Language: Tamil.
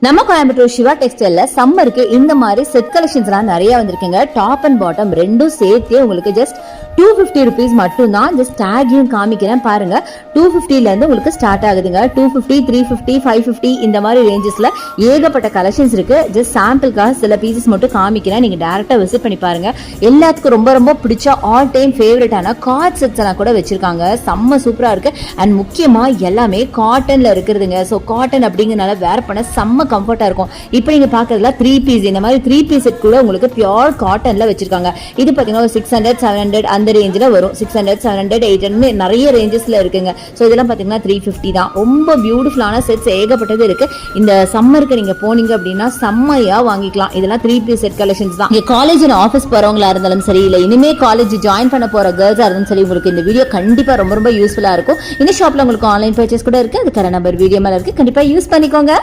நம்ம கோயம்புத்தூர் சிவா டெக்ஸ்டைல்ல சம்மருக்கு இந்த மாதிரி செட் கலெக்ஷன்ஸ் எல்லாம் நிறைய வந்திருக்குங்க. டாப் அண்ட் பாட்டம் ரெண்டும் சேர்த்தே உங்களுக்கு ஜஸ்ட் 250 rupees மட்டும் தான். ஜஸ்ட் டேக்கையும் காமிக்கிறேன் பாருங்க. 250ல இருந்து உங்களுக்கு ஸ்டார்ட் ஆகுதுங்க. 250, 350, 550 இந்த மாதிரி ரேஞ்சஸ்ல ஏகப்பட்ட கலெக்ஷன்ஸ் இருக்கு. ஜஸ்ட் சாம்பிளுக்காக சில பீசஸ் மட்டும் காமிக்கிறேன். நீங்க டைரக்டா விசிட் பண்ணி பாருங்க. எல்லாத்துக்கும் ரொம்ப ரொம்ப பிடிச்ச ஆல் டைம் ஃபேவரட்டான கார்ட் செட்ஸ் எல்லாம் கூட வச்சிருக்காங்க. செம்ம சூப்பரா இருக்கு. அண்ட் முக்கியமா எல்லாமே காட்டன்ல இருக்குதுங்க. ஸோ காட்டன் அப்படிங்கறனால வேர் பண்ண செம்ம கம்ஃபர்ட்டா இருக்கும். இப்போ நீங்க பாக்குறதுல 3 பீஸ் இந்த மாதிரி 3 பீஸ் செட் கூட உங்களுக்கு பியூர் காட்டன்ல வச்சிருக்காங்க. இது பாத்தீங்கன்னா 600, 700 அந்த ரேஞ்சில் வரும். 600, 700, 800 நிறைய ரேஞ்சஸ்ல இருக்குங்க. ஸோ இதெல்லாம் பாத்தீங்கன்னா 350 தான். ரொம்ப பியூட்டிஃபுல்லான செட்ஸ் ஏகப்பட்டது இருக்கு. இந்த சம்மருக்கு நீங்க போனீங்க அப்படின்னா செம்மையா வாங்கிக்கலாம். இதெல்லாம் 3 பீஸ் செட் கலெக்ஷன்ஸ் தான். நீங்க காலேஜ் ஆஃபீஸ் போறவங்களா இருந்தாலும் சரி, இல்ல இனிமே காலேஜ் ஜாயின் பண்ண போற கேர்ள்ஸா இருந்தாலும் சரி, உங்களுக்கு இந்த வீடியோ கண்டிப்பா ரொம்ப ரொம்ப யூஸ்ஃபுல்லா இருக்கும். இந்த ஷாப்ல உங்களுக்கு ஆன்லைன் பர்ச்சேஸ் கூட இருக்கு. அதுக்கான நம்பர் வீடியோ மேல இருக்கு. கண்டிப்பா யூஸ் பண்ணிக்கோங்க.